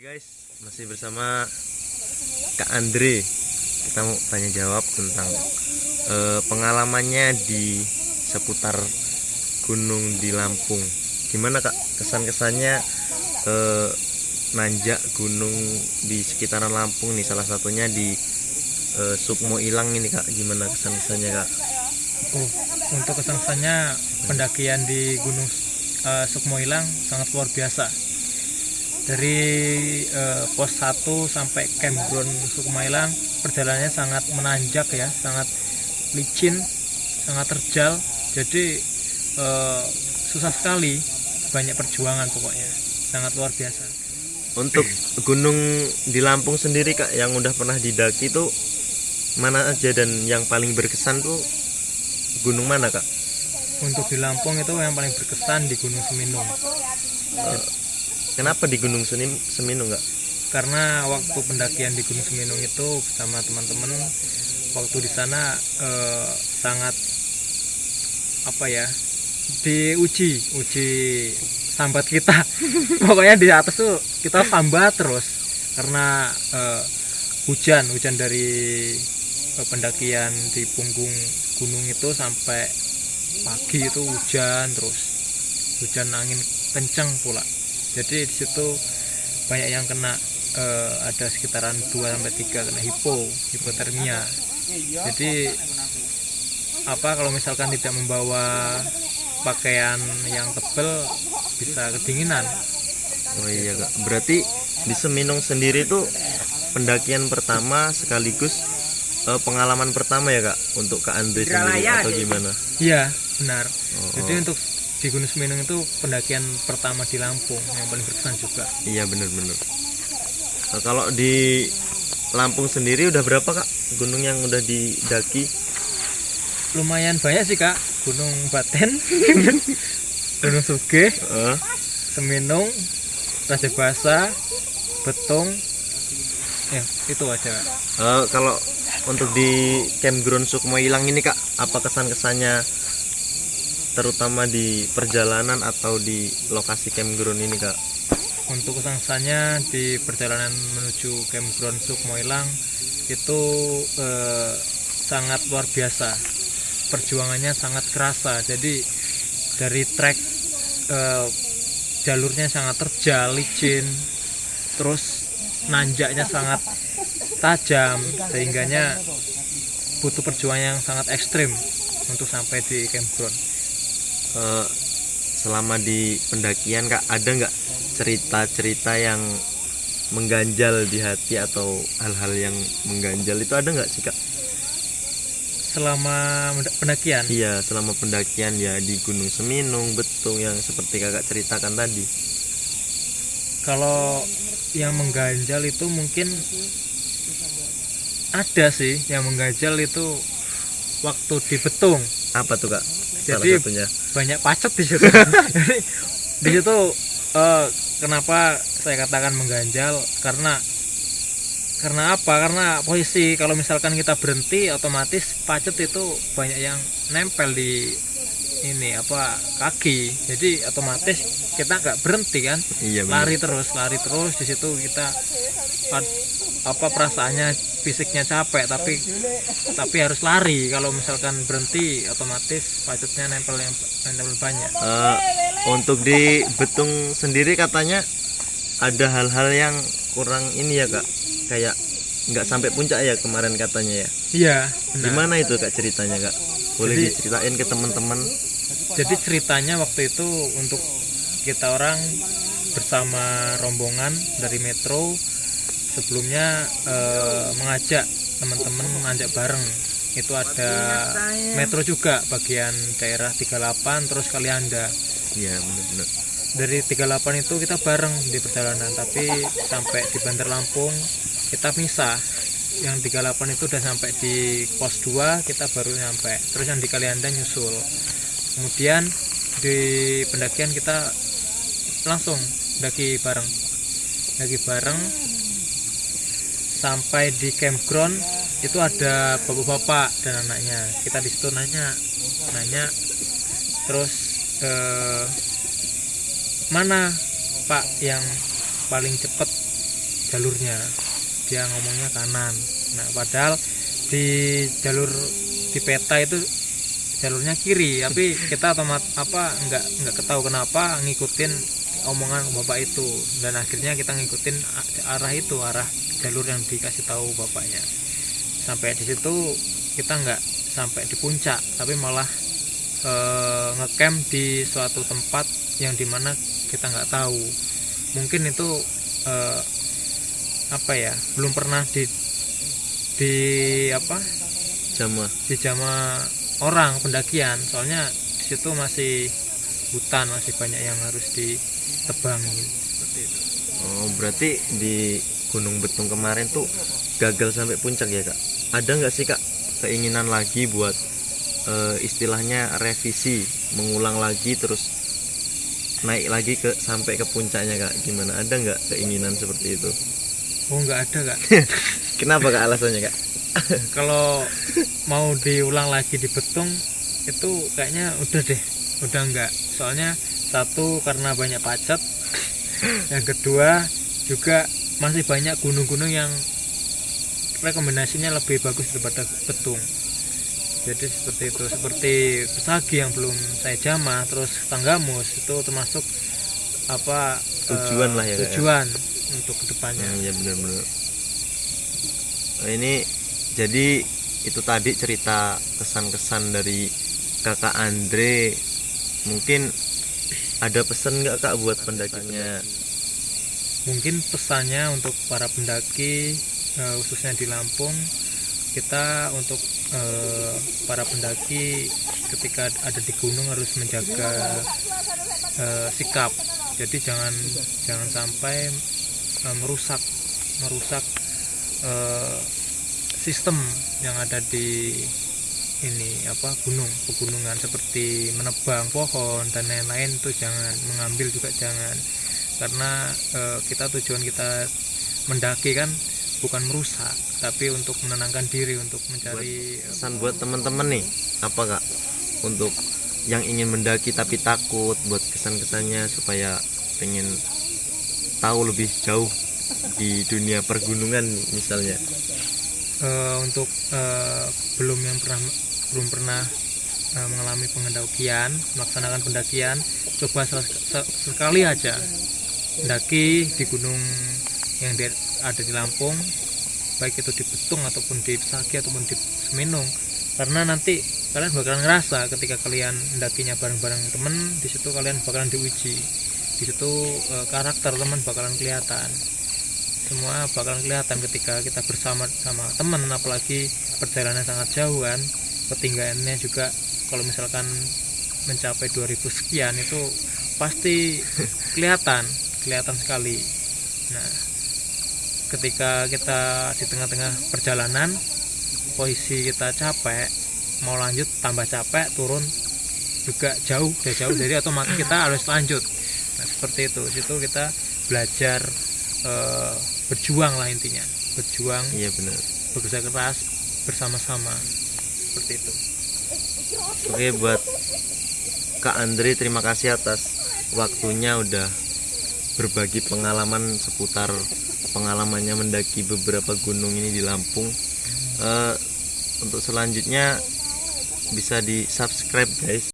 Guys, masih bersama Kak Andre. Kita mau tanya jawab tentang pengalamannya di seputar gunung di Lampung. Gimana Kak kesan-kesannya nanjak gunung di sekitaran Lampung nih, salah satunya di Sukmo Ilang ini Kak. Gimana kesan-kesannya Kak? Untuk kesan-kesannya pendakian di Gunung Sukmo Ilang sangat luar biasa. Dari pos 1 sampai campground Sukmo Ilang perjalanannya sangat menanjak ya, sangat licin, sangat terjal. Jadi susah sekali, banyak perjuangan pokoknya, sangat luar biasa. Untuk gunung di Lampung sendiri Kak yang udah pernah didaki tuh mana aja, dan yang paling berkesan tuh gunung mana Kak? Untuk di Lampung itu yang paling berkesan di Gunung Seminung. Kenapa di Gunung Seminung Kak? Karena waktu pendakian di Gunung Seminung itu bersama teman-teman, waktu di sana sangat diuji sambat kita. Pokoknya di atas tuh kita sambat terus karena hujan dari pendakian di punggung gunung itu sampai pagi itu hujan terus, hujan angin kencang pula. Jadi di situ banyak yang kena, ada sekitaran 2-3 kena hipotermia. Jadi kalau misalkan tidak membawa pakaian yang tebal bisa kedinginan. Oh iya Kak, berarti di Seminung sendiri tuh pendakian pertama sekaligus pengalaman pertama ya Kak untuk Kak Andre sendiri atau gimana? Iya benar. Jadi untuk di Gunung Seminung itu pendakian pertama di Lampung yang paling berkesan juga. Iya benar-benar. Kalau di Lampung sendiri udah berapa Kak gunung yang udah didaki? Lumayan banyak sih Kak. Gunung Baten, Gunung Sugih, Seminung, Raja Basa, Betung, ya itu aja. Kalau untuk di campground Sukmo Ilang ini Kak, apa kesan-kesannya terutama di perjalanan atau di lokasi campground ini Kak? Untuk kesan-kesannya di perjalanan menuju campground Sukmo Ilang itu sangat luar biasa. Perjuangannya sangat kerasa. Jadi dari trek jalurnya sangat terjal, licin, terus nanjaknya sangat tajam, sehingganya butuh perjuangan yang sangat ekstrim untuk sampai di campground. Selama di pendakian Kak, ada nggak cerita-cerita yang mengganjal di hati atau hal-hal yang mengganjal itu ada nggak sih Kak? Selama pendakian? Iya, selama pendakian ya di Gunung Seminung, Betung yang seperti Kakak ceritakan tadi. Kalau yang mengganjal itu mungkin ada sih, yang mengganjal itu waktu di Betung. Apa tuh Kak? Jadi satunya banyak pacet di situ. Jadi di situ kenapa saya katakan mengganjal, karena apa? Karena posisi kalau misalkan kita berhenti otomatis pacet itu banyak yang nempel di kaki. Jadi otomatis kita nggak berhenti kan? Iya, lari terus di situ kita perasaannya fisiknya capek tapi harus lari. Kalau misalkan berhenti otomatis pacetnya nempel banyak. Untuk di Betung sendiri katanya ada hal-hal yang kurang ini ya Kak, kayak nggak sampai puncak ya kemarin katanya ya? Iya benar. Gimana itu Kak ceritanya Kak? Boleh diceritain ke teman-teman? Jadi ceritanya waktu itu untuk kita orang bersama rombongan dari Metro sebelumnya mengajak teman-teman menanjak bareng. Itu ada Metro juga bagian daerah 38 terus Kalianda. Iya benar-benar. Dari 38 itu kita bareng di perjalanan, tapi sampai di Bandar Lampung kita misah. Yang 38 itu udah sampai di pos 2, kita baru nyampe. Terus yang di Kalianda nyusul. Kemudian di pendakian kita langsung daki bareng sampai di campground. Itu ada bapak-bapak dan anaknya. Kita di situ nanya terus mana Pak yang paling cepat jalurnya, dia ngomongnya kanan. Nah padahal di jalur di peta itu jalurnya kiri, tapi kita nggak ketahui kenapa ngikutin omongan bapak itu, dan akhirnya kita ngikutin arah jalur yang dikasih tahu bapaknya. Sampai di situ kita nggak sampai di puncak, tapi malah ngecamp di suatu tempat yang dimana kita nggak tahu. Mungkin itu belum pernah dijamah orang pendakian, soalnya di situ masih hutan, masih banyak yang harus ditebangin seperti itu. Oh, berarti di Gunung Betung kemarin tuh gagal sampai puncak ya kak? Ada nggak sih kak keinginan lagi buat istilahnya revisi, mengulang lagi terus naik lagi sampai ke puncaknya kak? Gimana, ada nggak keinginan seperti itu? Oh nggak ada kak. Kenapa kak alasannya kak? Kalau mau diulang lagi di Betung itu kayaknya udah enggak, soalnya satu karena banyak pacet, yang kedua juga masih banyak gunung-gunung yang rekomendasinya lebih bagus daripada Betung. Jadi seperti itu, seperti Pesagi yang belum saya jamah, terus Tanggamus itu termasuk tujuan lah ya kak, tujuan untuk kedepannya. ya benar-benar. Ini jadi itu tadi cerita kesan-kesan dari kakak Andre. Mungkin ada pesan nggak kak buat pendakinya? Mungkin pesannya untuk para pendaki, khususnya di Lampung, kita untuk para pendaki ketika ada di gunung harus menjaga sikap. Jadi jangan sampai merusak sistem yang ada di pegunungan, seperti menebang pohon dan lain-lain. Itu jangan, mengambil juga jangan, karena tujuan kita mendaki kan bukan merusak, tapi untuk menenangkan diri, untuk mencari pesan buat teman-teman nih apa kak, untuk yang ingin mendaki tapi takut, buat kesan-kesannya supaya pengen tahu lebih jauh di dunia pergunungan misalnya. Untuk belum pernah mengalami pendakian, melaksanakan pendakian, coba sekali aja mendaki di gunung yang ada di Lampung, baik itu di Betung ataupun di Pesagi ataupun di Seminung, karena nanti kalian bakalan ngerasa ketika kalian mendakinya bareng-bareng temen, di situ kalian bakalan diuji, di situ karakter teman bakalan kelihatan, semua bakalan kelihatan ketika kita bersama sama teman. Apalagi perjalanan sangat jauhan, ketinggiannya juga kalau misalkan mencapai 2000 sekian itu pasti kelihatan sekali. Nah, ketika kita di tengah-tengah perjalanan, posisi kita capek, mau lanjut tambah capek, turun juga jauh, jadi otomatis kita harus lanjut. Nah, seperti itu. Situ kita belajar berjuang lah, intinya berjuang. Iya benar, bekerja keras bersama-sama, seperti itu. Oke, buat Kak Andre, terima kasih atas waktunya udah berbagi pengalaman seputar pengalamannya mendaki beberapa gunung ini di Lampung. Untuk selanjutnya bisa di subscribe guys.